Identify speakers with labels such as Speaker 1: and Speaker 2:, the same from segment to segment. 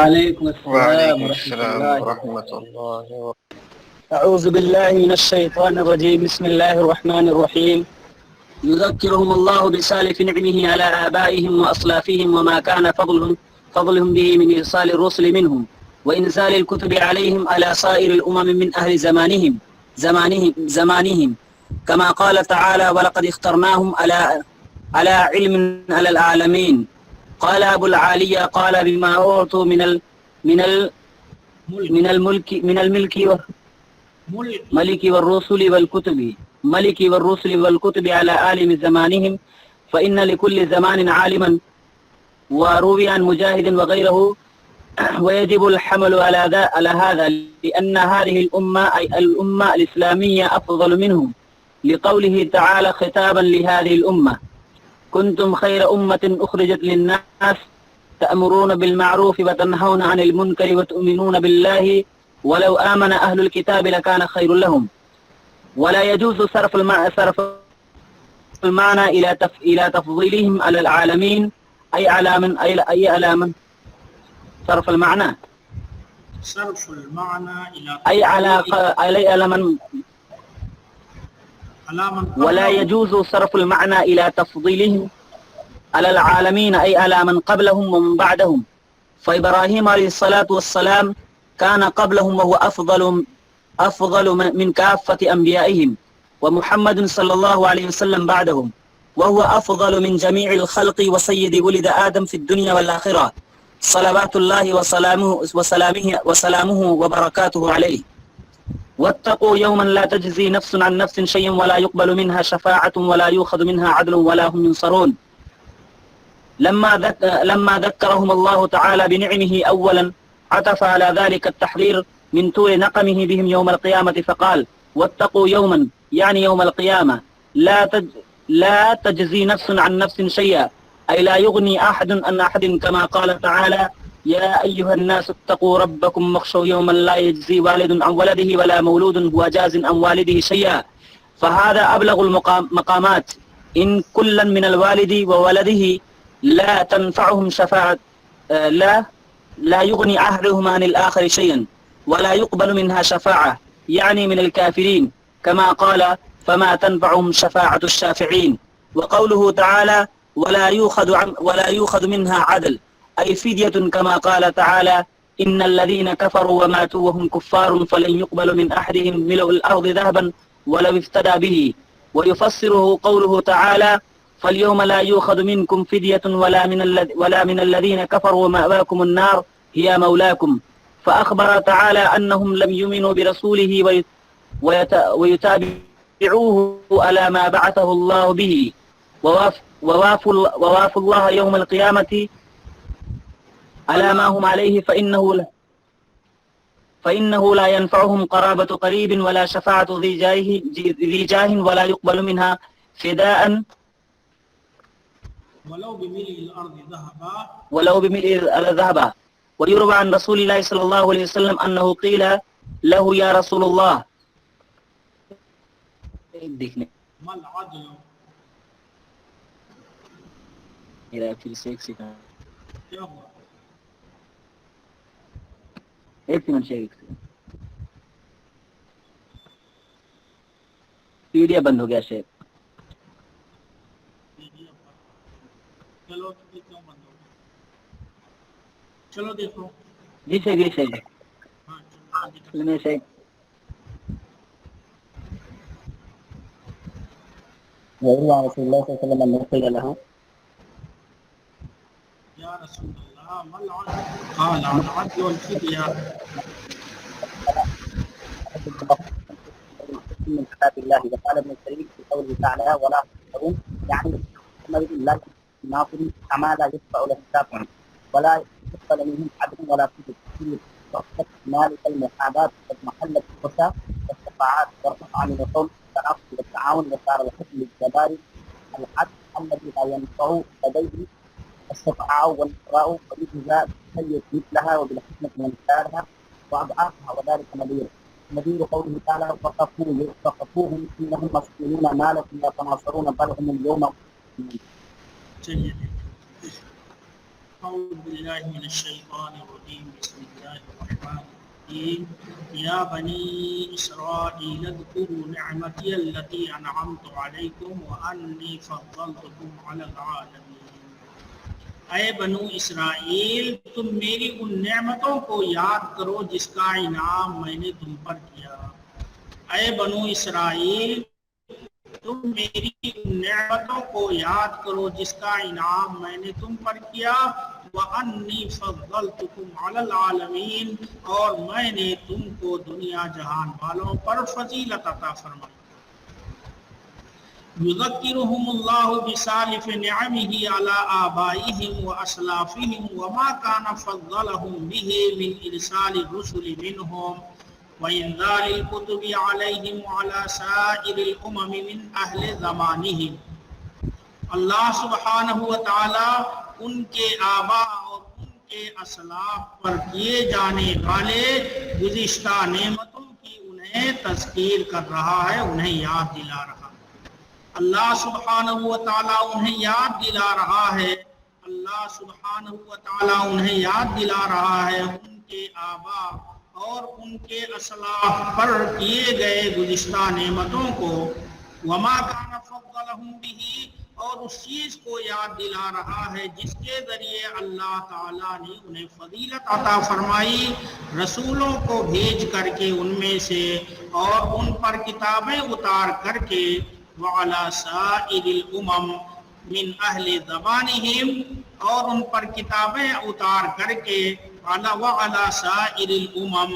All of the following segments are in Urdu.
Speaker 1: وعليكم السلام
Speaker 2: وعليكم
Speaker 1: ورحمة
Speaker 2: السلام
Speaker 1: الله
Speaker 2: ورحمة
Speaker 1: وبركاته.
Speaker 2: الله وبركاته.
Speaker 1: أعوذ بالله من الشيطان الرجيم. بسم الله الرحمن الرحيم. يذكرهم الله بسالف نعمه على آبائهم وأصلافهم وما كان فضلهم به من إرسال الرسل منهم وإنزال الكتب عليهم على سائر الأمم من أهل زمانهم كما قال تعالى ولقد اخترناهم على علم على العالمين. قال أبو العالية قال بما أعطوا من الملك ملك والرسل والكتب على عالم زمانهم، فإن لكل زمان عالما. وروي عن مجاهد وغيره ويجب الحمل على هذا لأن هذه الأمة أي الأمة الإسلامية أفضل منهم، لقوله تعالى خطابا لهذه الأمة: كنتم خير أمة أخرجت للناس تأمرون بالمعروف وتنهون عن المنكر وتؤمنون بالله ولو آمن أهل الكتاب لكان خير لهم. ولا يجوز صرف المعنى إلى تفضيلهم على العالمين، أي على من صرف المعنى أي على من. ولا يجوز صرف المعنى إلى تفضيلهم على العالمين أي على من قبلهم ومن بعدهم، فإبراهيم عليه الصلاة والسلام كان قبلهم وهو أفضل من كافة أنبيائهم، ومحمد صلى الله عليه وسلم بعدهم وهو أفضل من جميع الخلق وسيد ولد آدم في الدنيا والآخرة، صلوات الله وسلامه وبركاته عليه. واتقوا يوما لا تجزي نفس عن نفس شيئا ولا يقبل منها شفاعة ولا يؤخذ منها عدل ولا هم ينصرون. لما ذكرهم الله تعالى بنعمه أولا عطف على ذلك التحذير من طول نقمه بهم يوم القيامة فقال: واتقوا يوما يعني يوم القيامة لا تجزي نفس عن نفس شيئا، أي لا يغني أحد عن أحد، كما قال تعالى: يا أيها الناس اتقوا ربكم واخشوا يوما لا يجزي والد عن ولده ولا مولود هو جاز عن والده شيئا، فهذا أبلغ المقامات. إن كلا من الوالد وولده لا تنفعهم شفاعة، لا يغني أحدهما عن الآخر شيئا ولا يقبل منها شفاعة، يعني من الكافرين، كما قال: فما تنفعهم شفاعة الشافعين. وقوله تعالى: ولا يؤخذ منها عدل، أي فدية، كما قال تعالى: إن الذين كفروا وماتوا وهم كفار فلن يقبل من أحدهم ملء الأرض ذهبا ولو افتدى به. ويفسره قوله تعالى: فاليوم لا يؤخذ منكم فدية ولا من الذين كفروا ومأواكم النار هي مولاكم. فأخبر تعالى أنهم لم يؤمنوا برسوله ويتابعوه على ما بعثه الله به، ووافوا الله يوم القيامة على ما هم عليه، فإنه لا ينفعهم قرابة قريب ولا شفاعة ذي جاه ولا يقبل منها فداء ولو بملء الأرض ذهبا. ويروى عن رسول الله صلى الله عليه وسلم أنه قيل له: يا رسول الله ما العدل؟ ایک منٹ پیڈیا بند ہو گیا شیخ. چلو دیکھو جی شیخ
Speaker 3: وإلا رسول الله صلى الله عليه وسلم أنه قيل له:
Speaker 1: يا رسول الله ما العدل؟ قال: العدل والفدية.
Speaker 3: من كتاب الله. وقال ابن الكريم في قوله تعالى: ولا تحسبون، يعني محمد لا ناصر كما لا يتبع له شافع ولا يقبل منهم عدل ولا فدية، وقت مالك المحاباة قد محلت الخشى والشفاعات والرفع عن القول والتعاطف والتعاون، وصار الحكم للجبار العدل الذي لا ينفع لديه الشفعاء والإقراء، وبالجزاء سيد مثلها وبالحكمة ومثالها وأضعافها، وذلك نذير قوله تعالى: وقفوهم إنهم مسؤولون ما لكم لا تناصرون بل هم اليوم.
Speaker 4: أعوذ بالله من الشيطان الرجيم بسم الله الرحمن الرحيم يا بني إسرائيل اذكروا نعمتي التي أنعمت عليكم وأني فضلتكم على العالمين. اے بنو اسرائیل تم میری ان نعمتوں کو یاد کرو جس کا انعام میں نے تم پر کیا. اے بنو اسرائیل تم میری ان نعمتوں کو یاد کرو جس کا انعام میں نے تم پر کیا. وَأَنِّي فَضَّلْتُكُمْ عَلَى الْعَالَمِينَ اور میں نے تم کو دنیا جہان والوں پر فضیلت عطا فرمائی. يذكرهم الله بسالف نعمه على آبائهم وأسلافهم وما كان فضلهم به من إرسال الرسل منهم وإنزال الكتب عليهم وعلى سائر الأمم من أهل زمانهم. اللہ سبحانہ وتعالی ان کے آباء اور ان کے اسلاف پر کیے جانے والے گزشتہ نعمتوں کی انہیں تذکیر کر رہا ہے، انہیں یاد دلا رہا ہے. اللہ سبحانہ وتعالی انہیں یاد دلا رہا ہے، اللہ سبحانہ وتعالی انہیں یاد دلا رہا ہے ان کے آباء اور ان کے اسلاف پر کیے گئے گزشتہ نعمتوں کو. وما کان فضلہم بہ اور اس چیز کو یاد دلا رہا ہے جس کے ذریعے اللہ تعالیٰ نے انہیں فضیلت عطا فرمائی رسولوں کو بھیج کر کے ان میں سے اور ان پر کتابیں اتار کر کے. وعلى سائر الامم من اہل زمانہم اور ان پر کتابیں اتار کر کے وعلى سائر الامم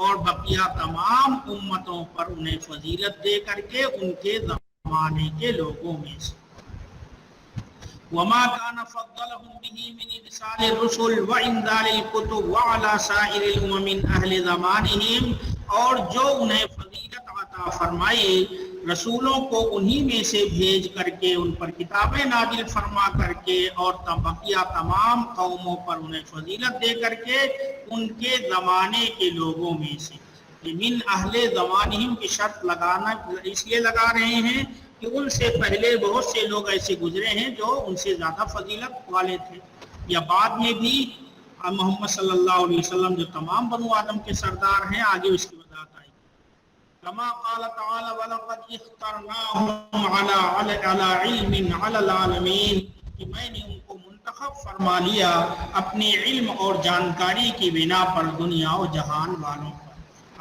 Speaker 4: اور بقیہ تمام امتوں پر انہیں فضیلت دے کر کے ان کے زمانے کے لوگوں میں سے. وما كان فضلهم به من ارسال الرسل وانزال الكتب وعلى سائر الامم من اہل زمانہم اور جو انہیں فضیلت عطا فرمائی رسولوں کو انہی میں سے بھیج کر کے ان پر کتابیں نازل فرما کر کے اور بقیہ تمام قوموں پر انہیں فضیلت دے کر کے ان کے زمانے کے لوگوں میں سے. من اہل زمانہم کی شرط لگانا اس لیے لگا رہے ہیں کہ ان سے پہلے بہت سے لوگ ایسے گزرے ہیں جو ان سے زیادہ فضیلت والے تھے، یا بعد میں بھی محمد صلی اللہ علیہ وسلم جو تمام بنو آدم کے سردار ہیں آگے اس کی وضاحت آئے گی. كما قال تعالى وَلَقَدْ اخْتَرْنَاهُمْ عَلَى عِلْمٍ عَلَى الْعَالَمِينَ کہ میں نے ان کو منتخب فرما لیا اپنے علم اور جانکاری کی بنا پر دنیا و جہان والوں پر.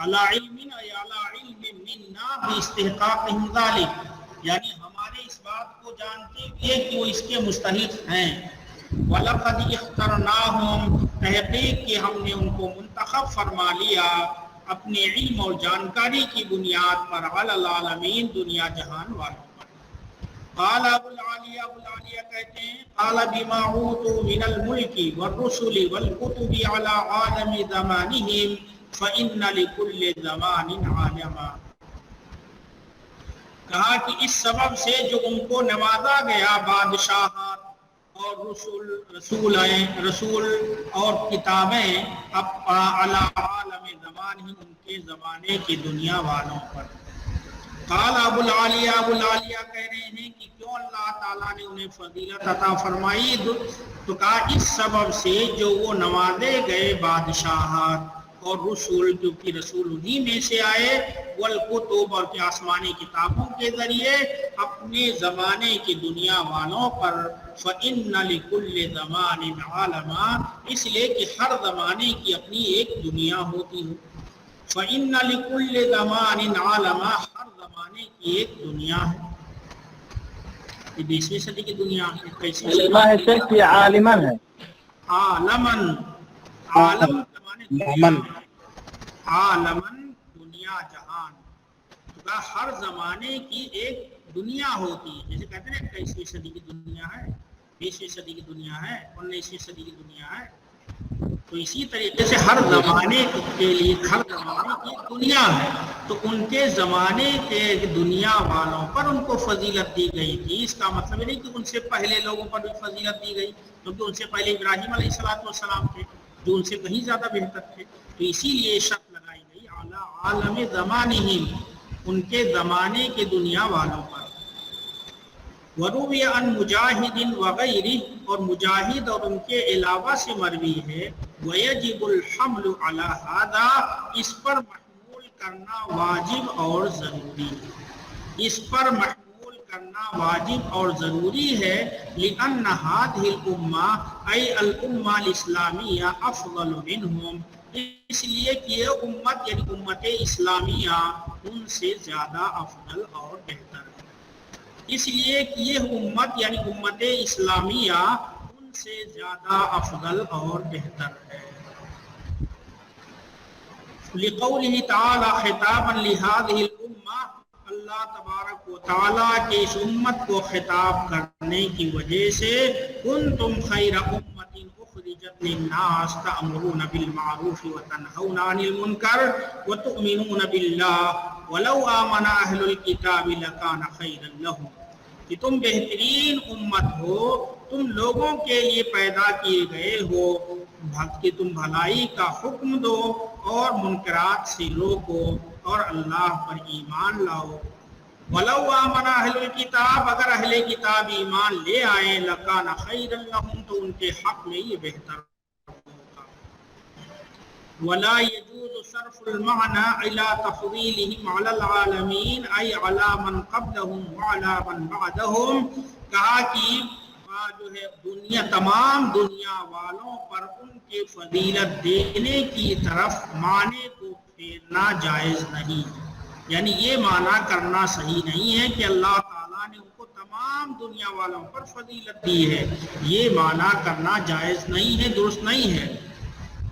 Speaker 4: عَلَى عِلْمٍ أي عَلَى عِلْمٍ مِنَّا بِاسْتِحْقَاقِهِمْ ذَلِكَ یعنی ہمارے اس بات کو جانتے ہوئے کہ وہ اس کے مستحق ہیں. وَلَقَدْ اخْتَرْنَاهُمْ تحقیق کہ ہم نے ان کو منتخب فرما لیا اپنے علم اور جانکاری کی بنیاد پر علی العالمین دنیا جہان والوں پر. قال ابو العالیہ کہتے ہیں قال بما اوتوا من الملک والرسل والکتب علی عالم زمانہم فإن لكل زمان عالما. کہا کہ اس سبب سے جو ان کو نوازا گیا بادشاہت اور رسول اور کتابیں علی عالم زمانہم ان کے زمانے کی دنیا والوں پر. قال ابو العالیہ کہہ رہے ہیں کہ کیوں اللہ تعالیٰ نے انہیں فضیلت عطا فرمائی تو کہا اس سبب سے جو وہ نوازے گئے بادشاہت اور رسول کیونکہ رسول انہی میں سے آئے والکتب اور کہ آسمانی کتابوں کے ذریعے اپنے زمانے کی دنیا والوں پر. فإن لكل زمان عالما اس لیے کہ ہر زمانے کی اپنی ایک دنیا ہوتی ہے. فإن لكل زمان عالما ہر زمانے کی ایک دنیا ہے. یہ 20ویں صدی کی دنیا ہے. کیسی
Speaker 1: عالمن ہے
Speaker 4: عالمن عالمن دنیا جہان. ہر زمانے کی ایک دنیا ہوتی ہے. جیسے کہتے ہیں 21ویں صدی کی دنیا ہے، 20ویں صدی کی دنیا ہے، 19ویں صدی کی دنیا ہے. تو اسی طریقے سے ہر زمانے کے لیے ہر زمانے کی دنیا ہے. تو ان کے زمانے کے دنیا والوں پر ان کو فضیلت دی گئی تھی. اس کا مطلب نہیں کہ ان سے پہلے لوگوں پر بھی فضیلت دی گئی، کیونکہ ان سے پہلے ابراہیم علیہ السلام تھے جو ان سے کہیں زیادہ بہتر تھے. تو اسی لیے شرط لگائی گئی اعلیٰ عالم زمانہم ان کے زمانے کے دنیا والوں پر. وروی عن مجاہد وغیرہ، اور مجاہد اور ان کے علاوہ سے مروی ہے، ویجب الحمل علی ھذا، اس پر محمول کرنا واجب اور ضروری ہے، اس پر محمول کرنا واجب اور ضروری ہے، لأن هذه الامہ ای الامہ الاسلامیہ افضل منہم، اس لیے کہ یہ امت یعنی امت اسلامیہ ان سے زیادہ افضل اور بہتر ہے، اس لیے کہ یہ امت یعنی امت اسلامیہ ان سے زیادہ افضل اور بہتر ہے۔ لقولہ تعالی خطابا لہذہ الامہ، اللہ تبارک و تعالیٰ کے اس امت کو خطاب کرنے کی وجہ سے، کنتم خیر امت اخرجت للناس تأمرون بالمعروف وتنہون عن المنکر وتؤمنون باللہ ولو آمن اہل الکتاب لکان خیرا لہم، کہ تم بہترین امت ہو، تم لوگوں کے لیے پیدا کیے گئے ہو کہ تم بھلائی کا حکم دو اور منکرات سے روکو اور اللہ پر ایمان لاؤ۔ وَلَوْ آمَنَ أَهْلُ الْكِتَابِ، اگر اہل کتاب ایمان لے آئے، لَكَانَ خَيْرًا لَهُمْ، تو ان کے حق میں یہ بہتر ہوگا۔ وَلَا يَجُوزُ صَرْفُ الْمَعْنَى إِلَى تَفْضِيلِهِمْ عَلَى الْعَالَمِينَ أي عَلَى مَنْ قَبْلَهُمْ وَعَلَى مَنْ بَعْدَهُمْ، کہا کہ جو ہے دنیا تمام دنیا والوں پر ان کے فضیلت دینے کی طرف معنی کو پھیرنا جائز نہیں، یعنی یہ معنی کرنا صحیح نہیں ہے کہ اللہ تعالیٰ نے ان کو تمام دنیا والوں پر فضیلت دی ہے، یہ معنی کرنا جائز نہیں ہے، درست نہیں ہے۔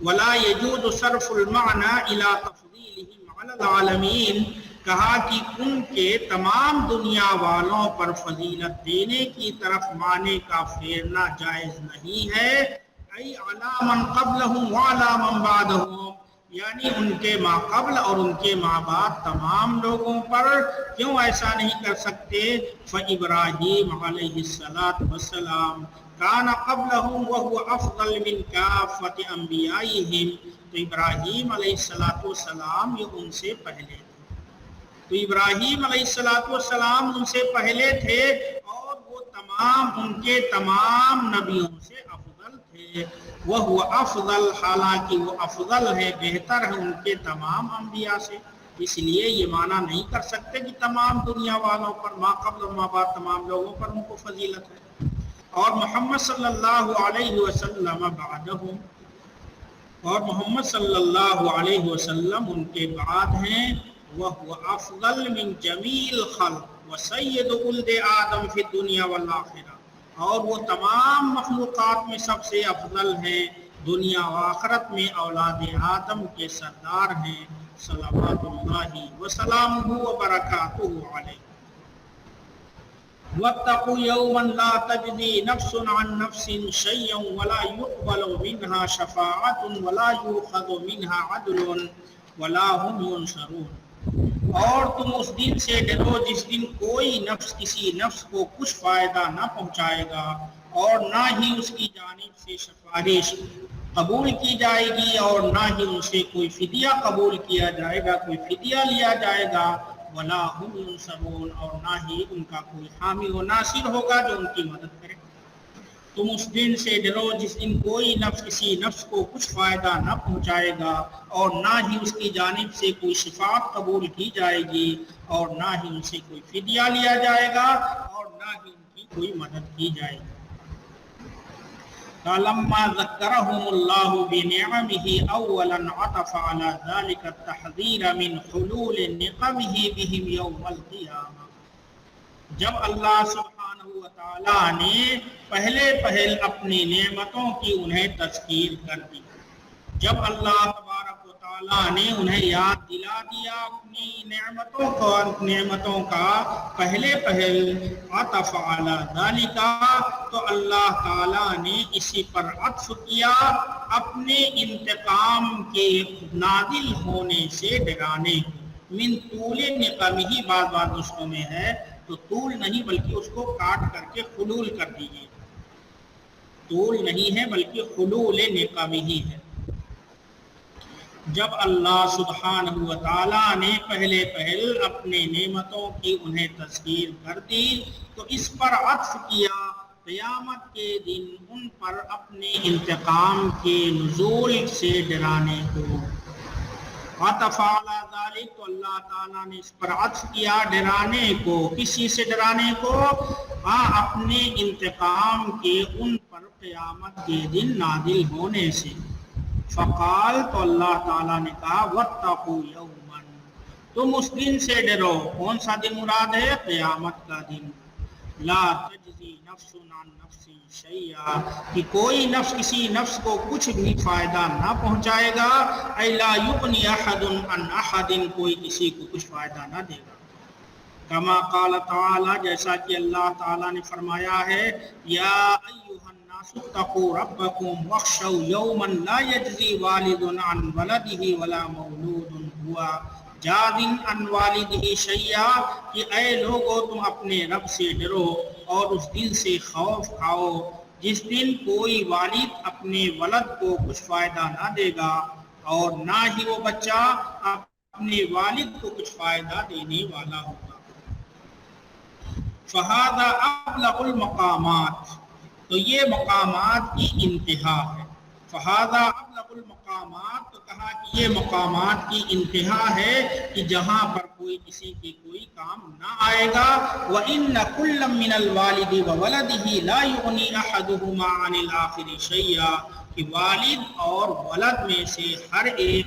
Speaker 4: وَلَا يَجُوزُ صَرْفُ الْمَعْنَى إِلَى تَفْضِيلِهِمْ عَلَى الْعَالَمِينَ، کہا کہ ان کے تمام دنیا والوں پر فضیلت دینے کی طرف معنی کا پھیرنا جائز نہیں ہے، ای علی من قبلہم وعلی من بعدہم، یعنی ان کے ما قبل اور ان کے ما بعد تمام لوگوں پر، کیوں ایسا نہیں کر سکتے؟ فإبراہیم علیہ السلام کان قبلہم وہو افضل من کافۃ انبیائہم، تو ابراہیم علیہ السلام یہ ان سے پہلے، تو ابراہیم علیہ السلام ان سے پہلے تھے اور وہ تمام ان کے تمام نبیوں سے افضل تھے، وہ افضل، حالانکہ وہ افضل ہے، بہتر ہے ان کے تمام انبیاء سے، اس لیے یہ معنی نہیں کر سکتے کہ تمام دنیا والوں پر ما قبل و ما بعد تمام لوگوں پر ان کو فضیلت ہے، اور محمد صلی اللہ علیہ وسلم بعدہم، اور محمد صلی اللہ علیہ وسلم ان کے بعد ہیں، وَهُوَ أَفْضَلُ مِنْ جَمِيعِ الْخَلْقِ وَسَيِّدُ وُلْدِ آدم فِي الدُّنْيَا وَالْآخِرَةِ، اور وہ تمام مخلوقات میں سب سے افضل ہیں، دنیا و آخرت میں اولاد آدم کے سردار ہیں، صلوات اللہ وسلامہ وبرکاتہ علیہ۔ وَاتَّقُوا يَوْمًا لَا تَجْزِي نَفْسٌ عَنْ نَفْسٍ شَيْئًا وَلَا يُقْبَلُ مِنْهَا شَفَاعَةٌ وَلَا يُؤْخَذُ مِنْهَا عَدْلٌ وَلَا هُمْ يُنصَرُونَ، اور تم اس دن سے ڈرو جس دن کوئی نفس کسی نفس کو کچھ فائدہ نہ پہنچائے گا، اور نہ ہی اس کی جانب سے سفارش قبول کی جائے گی، اور نہ ہی ان سے کوئی فدیہ قبول کیا جائے گا، کوئی فدیہ لیا جائے گا، وَلَا هُمْ يُنصَرُونَ، اور نہ ہی ان کا کوئی حامی و ناصر ہوگا جو ان کی مدد کرے۔ تم اس دن سے ڈرو جس دن کوئی نفس کسی نفس کو کچھ فائدہ نہ پہنچائے گا، اور نہ ہی اس کی جانب سے کوئی شفاعت قبول کی جائے گی، اور نہ ہی ان سے کوئی فدیہ لیا جائے گا، اور نہ ہی ان کی کوئی مدد کی جائے گی۔ فَلَمَّا ذَكَّرَهُمُ اللَّهُ بِنِعَمِهِ أَوَّلًا عَطَفَ عَلَى ذَلِكَ التَّحْذِيرَ مِنْ حُلُولِ نِقَمِهِ بِهِمْ يَوْمَ الْقِيَامَةِ، جب اللہ سبحانہ وتعالیٰ نے پہلے اپنی نعمتوں کی انہیں تذکیر کر دی، جب اللہ تبارک و تعالیٰ نے انہیں یاد دلا دیا اپنی نعمتوں کا پہلے عطف علی ذالک، تو اللہ تعالیٰ نے اسی پر عطف کیا اپنے انتقام کے نازل ہونے سے ڈرانے کو، من طول نقمہ، بعض نسخوں میں ہے تو طول نہیں بلکہ اس کو کاٹ کر کے خلول کر دیجیے، طول نہیں ہے بلکہ خلول نقمہ ہے۔ جب اللہ سبحانہ و تعالیٰ نے پہلے پہل اپنے نعمتوں کی انہیں تذکیر کر دی تو اس پر عطف کیا قیامت کے دن ان پر اپنے انتقام کے نزول سے ڈرانے کو۔ عطف علی ذالک، تو اللہ تعالیٰ نے اس پر عطف کیا ڈرانے کو۔ کس چیز سے ڈرانے کو؟ اپنے انتقام کے ان پر قیامت کے دن نازل ہونے سے۔ فقال، تو اللہ تعالیٰ نے کہا واتقوا یوما، تم اس دن سے ڈرو۔ کون سا دن مراد ہے؟ قیامت کا دن۔ لا تجزی نفس عن نفس شیئا، کہ کوئی نفس کسی نفس کو کچھ بھی فائدہ نہ پہنچائے گا۔ اے لا یغنی احد عن احد، کوئی کسی کو کچھ فائدہ نہ دے گا۔ کما قال تعالی، جیسا کہ اللہ تعالیٰ نے فرمایا ہے، یا ایھا الناس اتقوا ربکم واخشوا یوما لا یجزی والد عن ولدہ ولا مولود ہوا جاز عن والدہ شیئا، کہ اے لوگو تم اپنے رب سے ڈرو اور اس دن سے خوف کھاؤ جس دن کوئی والد اپنے ولد کو کچھ فائدہ نہ دے گا اور نہ ہی وہ بچہ اپنے والد کو کچھ فائدہ دینے والا ہوگا۔ فہذا ابلغ المقامات، تو یہ مقامات کی انتہا ہے۔ فہذا ابلغ المقامات، تو کہا کہ یہ مقامات کی انتہا ہے کہ جہاں پر کوئی کسی کے کوئی کام نہ آئے گا۔ وَإِنَّ كُلًّا مِّنَ الْوَالِدِ وَوَلَدِهِ لَا يُغْنِي أَحَدُهُمَا عَنِ الْآخِرِ شَيْئًا، کہ والد اور ولد میں سے ہر ایک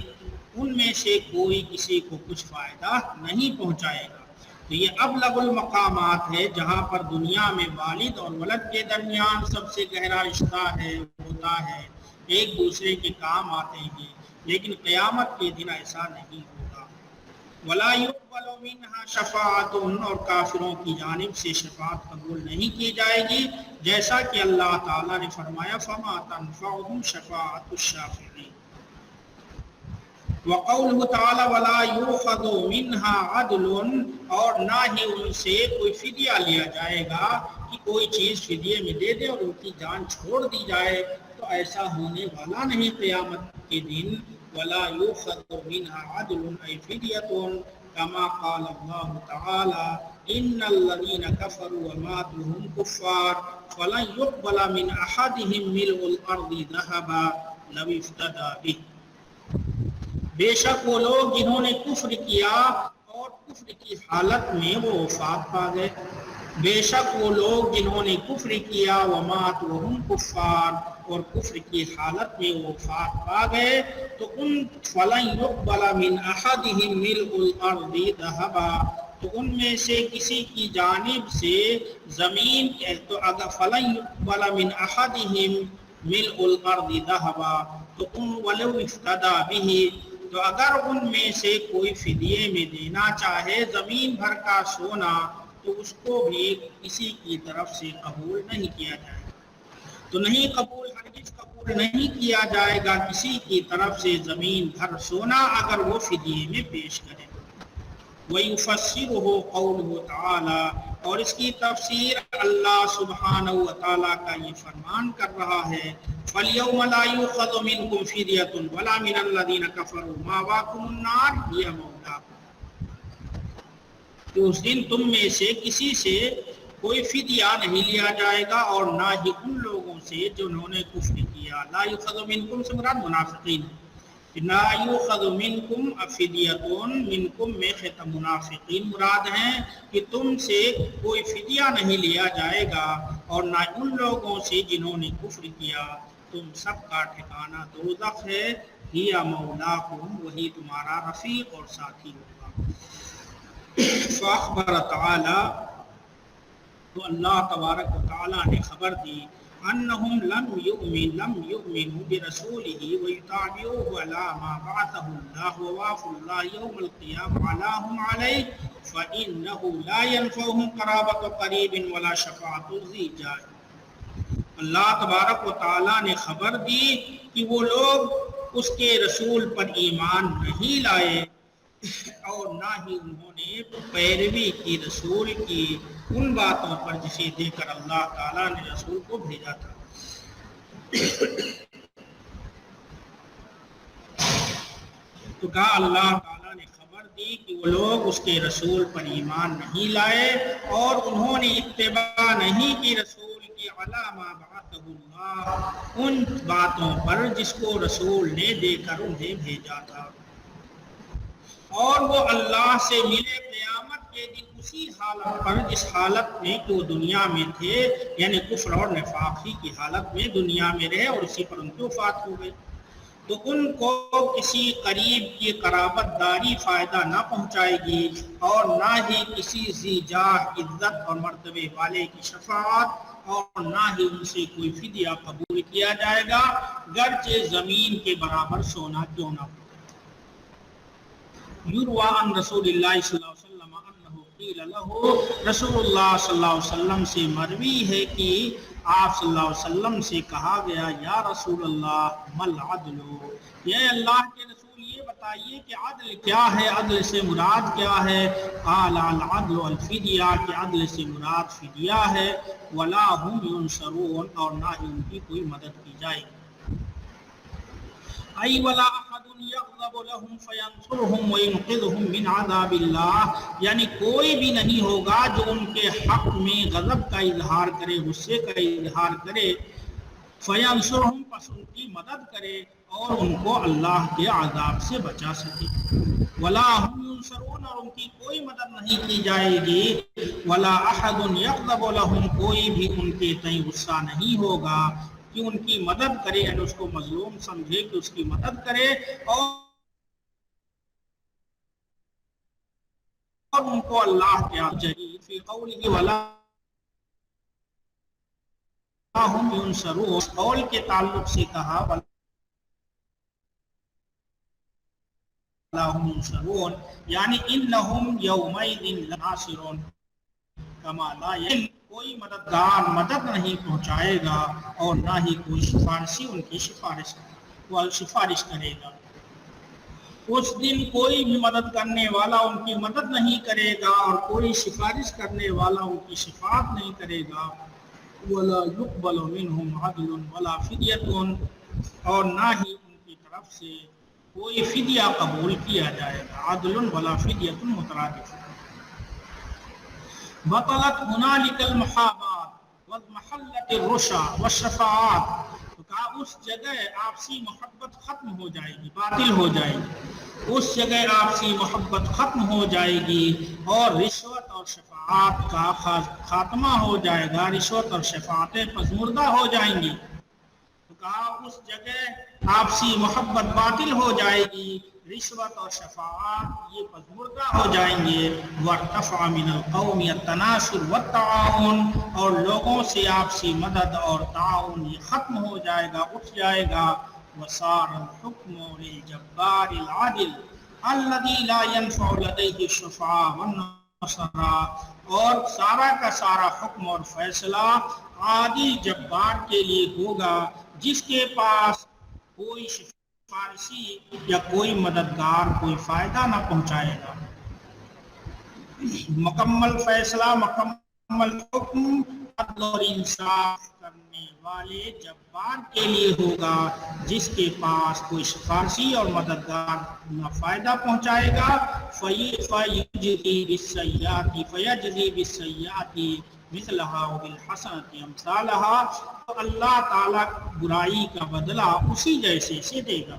Speaker 4: ان میں سے کوئی کسی کو کچھ فائدہ نہیں پہنچائے گا۔ تو یہ ابلغ المقامات ہے جہاں پر دنیا میں والد اور ولد کے درمیان سب سے گہرا رشتہ ہے، ہوتا ہے، ایک دوسرے کے کام آتے ہیں، لیکن قیامت کے دن ایسا نہیں ہوگا۔ ولا يقبل منها شفاعة، اور کافروں کی جانب سے شفاعت قبول نہیں کی جائے گی، جیسا کہ اللہ تعالیٰ نے فرمایا فما تنفعهم شفاعة الشافعين۔ وقوله تعالی ولا يؤخذ منها عدل، اور نہ ہی ان سے کوئی فدیہ لیا جائے گا کہ کوئی چیز فدیے میں دے دے اور ان کی جان چھوڑ دی جائے، تو ایسا ہونے والا نہیں قیامت کے دن۔ ولا يؤخذ منها عدل اي فدیة، كما قال الله تعالى ان الذين كفروا وماتوا هم كفار فلن يقبل من احدهم ملء الارض ذهبا لو افتدى به۔ بے شک وہ لوگ جنہوں نے کفر کیا اور کفر کی حالت میں وہ وفات پا گئے، بے شک وہ لوگ جنہوں نے کفر کیا ومات وہم کفار، اور کفر کی حالت میں وہ وفات پا گئے، تو ان فلن يقبل من احدهم ملء الارض ذهبا، تو ان میں سے کسی کی جانب سے زمین، تو اگر فلن يقبل من احدهم ملء الارض ذهبا، تو ان ولو افتدى به، تو اگر ان میں سے کوئی فدیے میں دینا چاہے زمین بھر کا سونا، تو اس کو بھی کسی کی طرف سے قبول نہیں کیا جائے گا۔ تو نہیں قبول، ہرگز قبول نہیں کیا جائے گا کسی کی طرف سے زمین بھر سونا اگر وہ فدیے میں پیش کرے۔ وَيُفَسِّرُهُ قَوْلُهُ تَعَالَى، اور اس کی تفسیر اللہ سبحانہ و تعالیٰ کا یہ فرمان کر رہا ہے فَالْيَوْمَ لَا يُؤْخَذُ مِنْكُمْ فِدْيَةٌ وَلَا مِنَ الَّذِينَ كَفَرُوا مَأْوَاكُمُ النَّارُ هِيَ مَوْلَاكُمْ، کہ اس دن تم میں سے کسی سے کوئی فدیہ نہیں لیا جائے گا اور نہ ہی ان لوگوں سے جنہوں نے کفر کیا۔ لا يُؤْخَذُ مِنْكُمْ سے مراد منافقین، لا يُؤْخَذُ مِنْكُمْ فِدْيَةٌ، منکم میں خطاب منافقین مراد ہیں کہ تم سے کوئی فدیہ نہیں لیا جائے گا اور نہ ان لوگوں سے جنہوں نے کفر کیا، تم سب کا ٹھکانہ دوزخ ہے، ہی مولاکم، وہی تمہارا رفیق اور ساتھی ہوگا۔ فاخبر تعالی، تو اللہ تبارک و تعالی نے خبر دی انہم لم یؤمنوا برسولہ ویتابعوہ علی ما بعثہ اللہ ووافوا اللہ یوم القیامہ علی ہم علیہ فإنہ لا ينفعهم قرابۃ قریب ولا شفاعۃ ذی جانب۔ اللہ تبارک و تعالی نے خبر دی کہ وہ لوگ اس کے رسول پر ایمان نہیں لائے اور نہ ہی انہوں نے پیروی کی رسول کی ان باتوں پر جسے دے کر اللہ تعالیٰ نے رسول کو بھیجا تھا۔ تو کہا اللہ تعالیٰ نے خبر دی کہ وہ لوگ اس کے رسول پر ایمان نہیں لائے اور انہوں نے اتباع نہیں کی رسول کی علی ما بعثہ اللہ، ان باتوں پر جس کو رسول نے دے کر انہیں بھیجا تھا، اور وہ اللہ سے ملے قیامت کے دن اسی حالت پر جس حالت میں کہ وہ دنیا میں تھے، یعنی کفر اور نفاقی کی حالت میں دنیا میں رہے اور اسی پر ان کی وفات ہو گئی۔ تو ان کو کسی قریب کی قرابت داری فائدہ نہ پہنچائے گی اور نہ ہی کسی ذی جاہ عزت اور مرتبے والے کی شفاعت، اور نہ ہی ان سے کوئی فدیہ قبول کیا جائے گا گرچہ زمین کے برابر سونا کیوں نہ ہو۔ یروى عن رسول اللہ صلی اللہ علیہ وسلم انہ قیل لہ، رسول اللہ صلی اللہ علیہ وسلم سے مروی ہے کہ آپ صلی اللہ علیہ وسلم سے کہا گیا یا رسول اللہ مل عدل، یہ اللہ کے رسول یہ بتائیے کہ عدل کیا ہے، عدل سے مراد کیا ہے؟ قال العدل الفدیہ، کہ عدل سے مراد فدیہ ہے، ولا هم ينصرون، اور نہ ہی ان کی کوئی مدد کی جائے گی۔ ای ولا احد یغضب لهم فینصرهم وینقذهم من عذاب اللہ، یعنی کوئی بھی نہیں ہوگا جو ان کے حق میں غضب کا اظہار کرے، غصے کا اظہار کرے، فینصرهم، پس ان کی مدد کرے اور ان کو اللہ کے عذاب سے بچا سکے۔ ولا هم ينصرون، اور ان کی کوئی مدد نہیں کی جائے گی۔ ولا احد یغضب لهم، کوئی بھی ان کے تئیں غصہ نہیں ہوگا کہ ان کی مدد کرے، یعنی اس کو مظلوم سمجھے کہ اس کی مدد کرے، اور ان کو اللہ کے جری فی قولہ ولا هم ينصرون، قول کے تعلق سے کہا ولا هم ينصرون، یعنی انہم یومئذ لناصرون کما لا یعلم، کوئی مددگار مدد نہیں پہنچائے گا اور نہ ہی کوئی سفارشی ان کی سفارش کرے گا۔ اس دن کوئی بھی مدد کرنے والا ان کی مدد نہیں کرے گا اور کوئی سفارش کرنے والا ان کی شفاعت نہیں کرے گا۔ ولا يقبل منهم عدل ولا فدیۃ، اور نہ ہی ان کی طرف سے کوئی فدیہ قبول کیا جائے گا۔ عدل ولا فدیۃ مترادف۔ بطلت هنالك المحابات ومحلت الرشا والشفاعات، تو کہا اس جگہ آپسی محبت ختم ہو جائے گی، باطل ہو جائے گی، اس جگہ آپسی محبت ختم ہو جائے گی اور رشوت اور شفاعت کا خاتمہ ہو جائے گا، رشوت اور شفاعتیں پسمردہ ہو جائیں گی۔ تو کہا اس جگہ آپسی محبت باطل ہو جائے گی، رشوت اور شفاعت یہ پسمردہ ہو جائیں گے۔ وارتفع من القوم التناصر والتعاون، اور لوگوں سے آپسی مدد اور تعاون یہ ختم ہو جائے گا، اٹھ جائے گا۔ وصار الحكم للجبار العادل الذي لا ينفع لديه الشفعاء والنصراء، اور سارا کا سارا حکم اور فیصلہ عادل جبار کے لیے ہوگا جس کے پاس کوئی فارسی یا کوئی مددگار کوئی فائدہ نہ پہنچائے گا۔ مکمل فیصلہ، مکمل حکم عدل اور انصاف کرنے والے جبار کے لیے ہوگا جس کے پاس کوئی سفارشی اور مددگار نہ فائدہ پہنچائے گا۔ فَيَجْزِي بِالسَّيِّئَاتِ مثلها وبالحسنة امثالها، تو اللہ تعالیٰ برائی کا بدلہ اسی جیسے سے دے گا،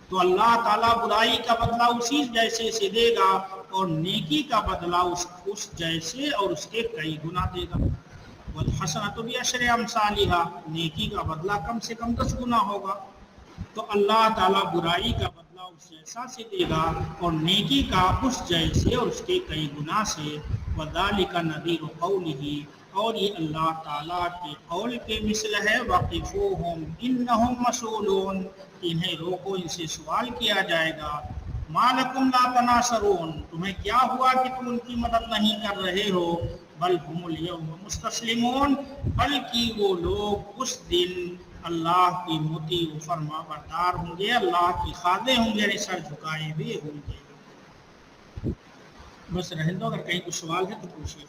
Speaker 4: تو اللہ تعالیٰ برائی کا بدلہ اسی جیسے سے دے گا اور نیکی کا بدلہ اس جیسے اور اس کے کئی گنا دے گا۔ والحسنة بعشر امثالها، نیکی کا بدلہ کم سے کم 10 گنا ہوگا، تو اللہ تعالیٰ برائی کا بدلہ اس جیسا سے دے گا اور نیکی کا اس جیسے اور اس کے کئی گنا سے۔ وَذَلِكَ نَذِيرُ قَوْلِهِ، اور یہ اللہ تعالیٰ کے قول کے مثل ہے وَقِفُوهُمْ إِنَّهُمْ مَسْئُولُونَ، انہیں روکو، ان سے سوال کیا جائے گا۔ مَا لَكُمْ لَا تَنَاصَرُونَ، تمہیں کیا ہوا کہ تم ان کی مدد نہیں کر رہے ہو؟ بل هم اليوم مستسلمون، بلکہ وہ لوگ اس دن اللہ کی مطیع و فرما بردار ہوں گے، اللہ کی خاضع ہوں گے، یعنی سر جھکائے ہوئے ہوں گے۔ بس رہنے دو، اگر کہیں کوئی سوال ہے تو پوچھیے۔